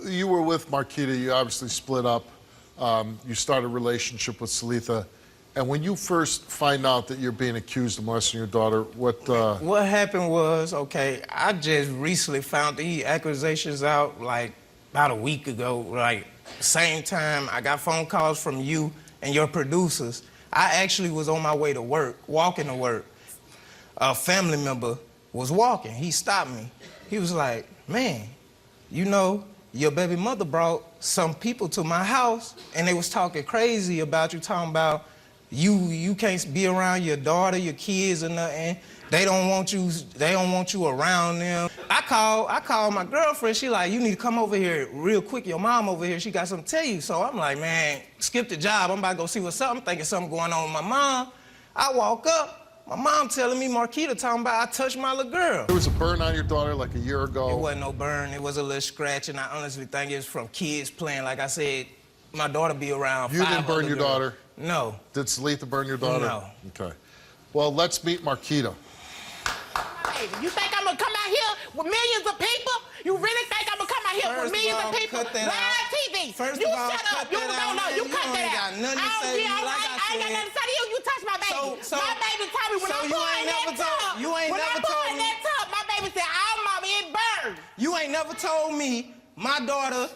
you were with Marquita. You obviously split up. You started a relationship with Seletha. And when you first find out that you're being accused of molesting your daughter, What happened was, okay, I just recently found these accusations out, like, about a week ago. Like, same time, I got phone calls from you and your producers. I actually was on my way to work, walking to work. A family member was walking. He stopped me. He was like, man, you know, your baby mother brought some people to my house, and they was talking crazy about you, talking about you can't be around your daughter, your kids, or nothing. They don't want you around them. I called my girlfriend. She like, you need to come over here real quick. Your mom over here, she got something to tell you. So I'm like, man, skip the job. I'm about to go see what's up. I'm thinking something going on with my mom. I walk up, my mom telling me Marquita talking about I touched my little girl. There was a burn on your daughter like a year ago. It wasn't no burn. It was a little scratch, and I honestly think it was from kids playing. Like I said, my daughter be around. You didn't burn your daughter? No. Did Seletha burn your daughter? No. Okay. Well, let's meet Marquita. You think I'm gonna come out here with millions of people? You really think I'm gonna come out here with millions of people? Live TV. First you of all, shut up. You don't know. You cut that out. I ain't got nothing to say to you. Like I ain't got nothing to say to you. You touch my baby. My baby told me when I put in that tub. You ain't never told me. That tub, my baby said, "Oh, mommy, it burned." You ain't never told me my daughter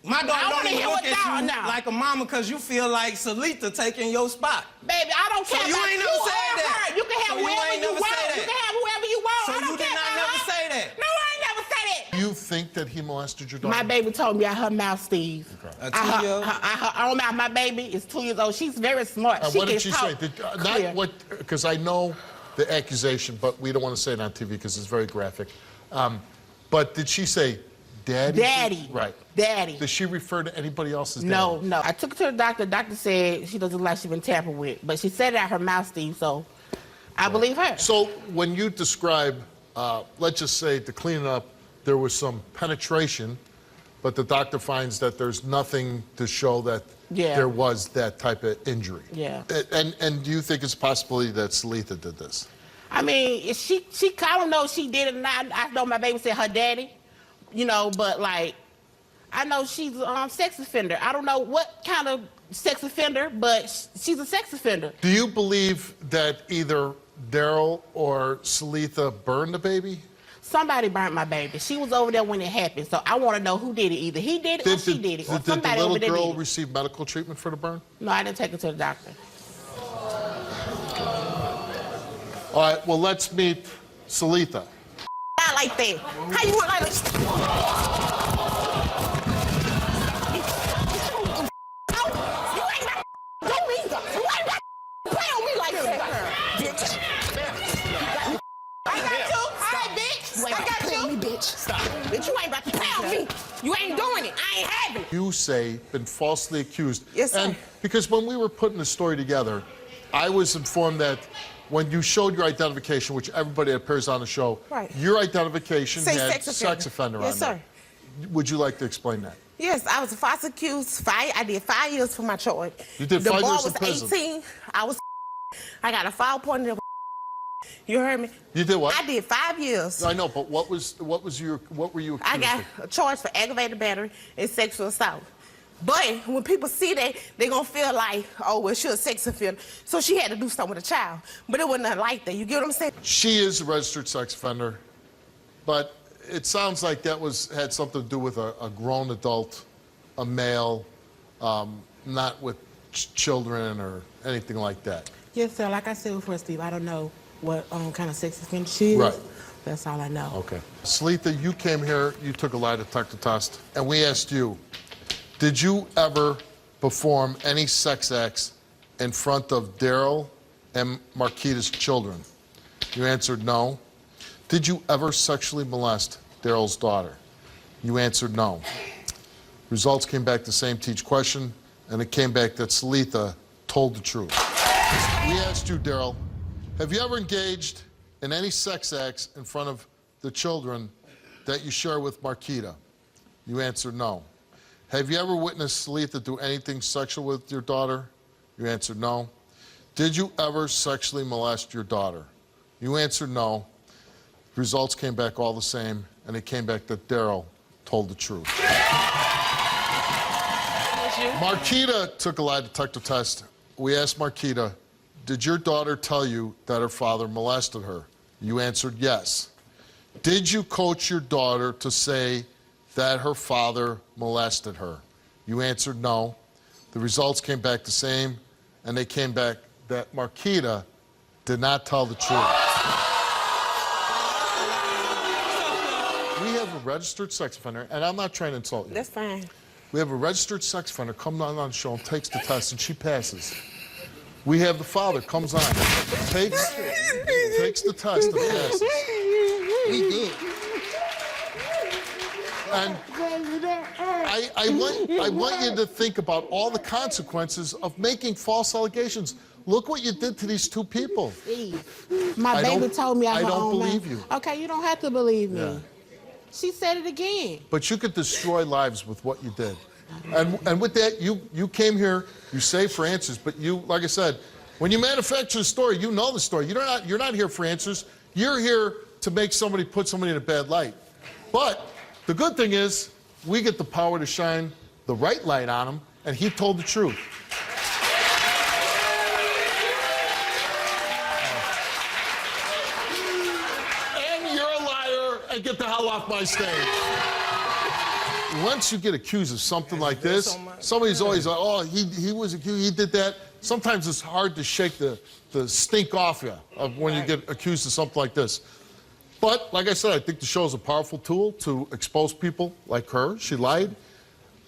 don't even look at you like a mama because you feel like Seletha taking your spot. Baby, I don't care you about ain't you never or said that. her. You can have whoever you want. You can have whoever you want. So I don't you did care not about never her. say that. No, I ain't never said that. You think that he molested your daughter? My baby told me out her mouth, Steve. Okay. A 2-year-old? Her own mouth. My baby is 2 years old. She's very smart. What did she say? Because I know the accusation, but we don't want to say it on TV because it's very graphic. But did she say, Daddy? Daddy. Right. Daddy. Does she refer to anybody else as daddy? No, no. I took her to the doctor. The doctor said she doesn't look like she's been tampered with. But she said it out her mouth, Steve, so I believe her. So when you describe, let's just say, to clean it up, there was some penetration, but the doctor finds that there's nothing to show that there was that type of injury. Yeah. And do you think it's a possibility that Seletha did this? I mean, I don't know if she did it or not. I know my baby said her daddy, you know, but like, I know she's a sex offender. I don't know what kind of sex offender, but she's a sex offender. Do you believe that either Daryl or Seletha burned the baby? Somebody burnt my baby. She was over there when it happened, so I want to know who did it. Either he did it or she did it, or somebody over there did it. Did the little girl receive medical treatment for the burn? No, I didn't take her to the doctor. All right, well, let's meet Seletha. Not like that. How you want like that? Bitch, you ain't about to pound me. You ain't doing it. I ain't having it. You say been falsely accused. Yes, sir. And because when we were putting the story together, I was informed that when you showed your identification, which everybody that appears on the show, your identification had sex offender on it. Yes, sir. Would you like to explain that? Yes, I was false accused. I did 5 years for my charge. You did 5 years in prison. The boy was 18. I got a file pointed at. You heard me? You did what? I did 5 years. I know, but what were you accused I got a charge for aggravated battery and sexual assault. But when people see that, they're gonna feel like, oh, well, she's a sex offender, so she had to do something with a child. But it wasn't nothing like that. You get what I'm saying? She is a registered sex offender, but it sounds like that had something to do with a grown adult, a male, not with children or anything like that. Yes, sir. Like I said before, Steve, I don't know what kind of sex offender she is. Right. That's all I know. Okay. Seletha, you came here, you took a lie detector test, and we asked you, did you ever perform any sex acts in front of Daryl and Marquita's children? You answered no. Did you ever sexually molest Daryl's daughter? You answered no. Results came back the same to each question, and it came back that Seletha told the truth. We asked you, Daryl, have you ever engaged in any sex acts in front of the children that you share with Marquita? You answered no. Have you ever witnessed Seletha do anything sexual with your daughter? You answered no. Did you ever sexually molest your daughter? You answered no. Results came back all the same, and it came back that Daryl told the truth. you. Marquita took a lie detector test. We asked Marquita, did your daughter tell you that her father molested her? You answered yes. Did you coach your daughter to say that her father molested her? You answered no. The results came back the same, and they came back that Marquita did not tell the truth. We have a registered sex offender, and I'm not trying to insult you. That's fine. We have a registered sex offender come on the show and takes the test, and she passes. We have the father comes on, takes the test and passes. We good. And I want you to think about all the consequences of making false allegations. Look what you did to these two people. Steve, my baby told me I her don't own believe mouth. you. Okay, you don't have to believe me. Yeah. She said it again. But you could destroy lives with what you did. And with that, you came here, you saved for answers, but you, like I said, when you manufacture the story, you know the story. You're not here for answers. You're here to make somebody put somebody in a bad light. But the good thing is, we get the power to shine the right light on him, and he told the truth. And you're a liar, and get the hell off my stage. Once you get accused of something like this, somebody's always like, oh, he was accused, he did that. Sometimes it's hard to shake the stink off you of when you get accused of something like this. But, like I said, I think the show is a powerful tool to expose people like her. She lied.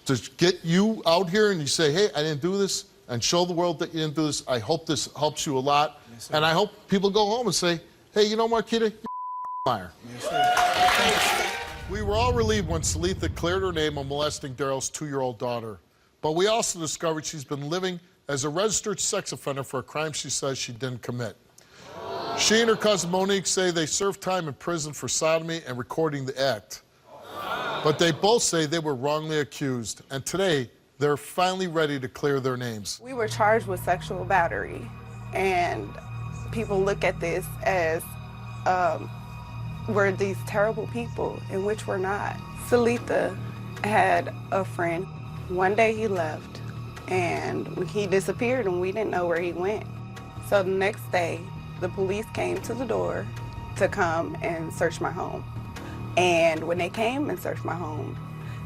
To get you out here and you say, hey, I didn't do this, and show the world that you didn't do this. I hope this helps you a lot. Yes, and I hope people go home and say, hey, you know, Marquita, you're a liar. Yes, we were all relieved when Seletha cleared her name on molesting Daryl's 2-year-old daughter. But we also discovered she's been living as a registered sex offender for a crime she says she didn't commit. She and her cousin Monique say they served time in prison for sodomy and recording the act. But they both say they were wrongly accused, and today they're finally ready to clear their names. We were charged with sexual battery, and people look at this as we're these terrible people, in which we're not. Seletha had a friend. One day he left, and he disappeared, and we didn't know where he went. So the next day, the police came to the door to come and search my home. And when they came and searched my home,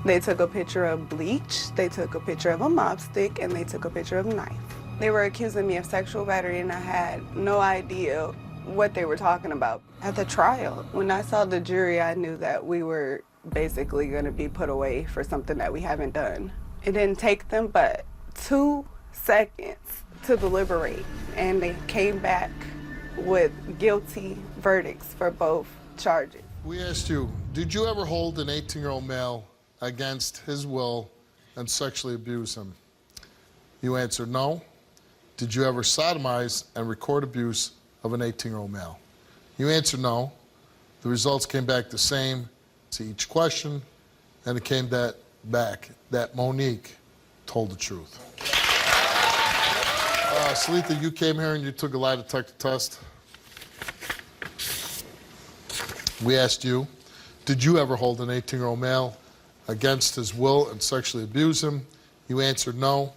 they took a picture of bleach, they took a picture of a mop stick, and they took a picture of a knife. They were accusing me of sexual battery, and I had no idea what they were talking about. At the trial, when I saw the jury, I knew that we were basically going to be put away for something that we haven't done. It didn't take them but 2 seconds to deliberate, and they came back with guilty verdicts for both charges. We asked you, did you ever hold an 18-year-old male against his will and sexually abuse him? You answered no. Did you ever sodomize and record abuse of an 18-year-old male? You answered no. The results came back the same to each question, and it came back that Monique told the truth. Seletha, you came here and you took a lie detector test. We asked you, did you ever hold an 18-year-old male against his will and sexually abuse him? You answered no.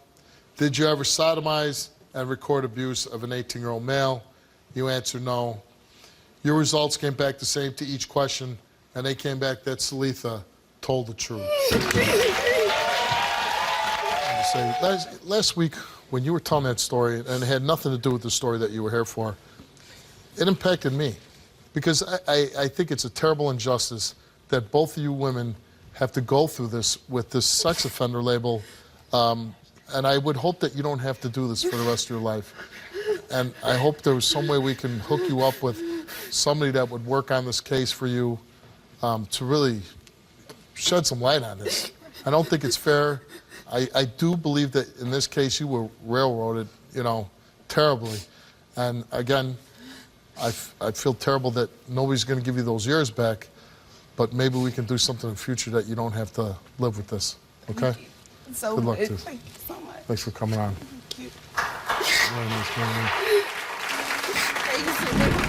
Did you ever sodomize and record abuse of an 18-year-old male? You answered no. Your results came back the same to each question, and they came back that Seletha told the truth. Last week, when you were telling that story, and it had nothing to do with the story that you were here for, it impacted me. Because I think it's a terrible injustice that both of you women have to go through this with this sex offender label. And I would hope that you don't have to do this for the rest of your life. And I hope there was some way we can hook you up with somebody that would work on this case for you to really shed some light on this. I don't think it's fair. I do believe that in this case you were railroaded, you know, terribly. And again, I feel terrible that nobody's going to give you those years back, but maybe we can do something in the future that you don't have to live with this, okay? So Good luck to you. Thank you so much. Thanks for coming on. Thank you. Very nice meeting you. Thank you so much.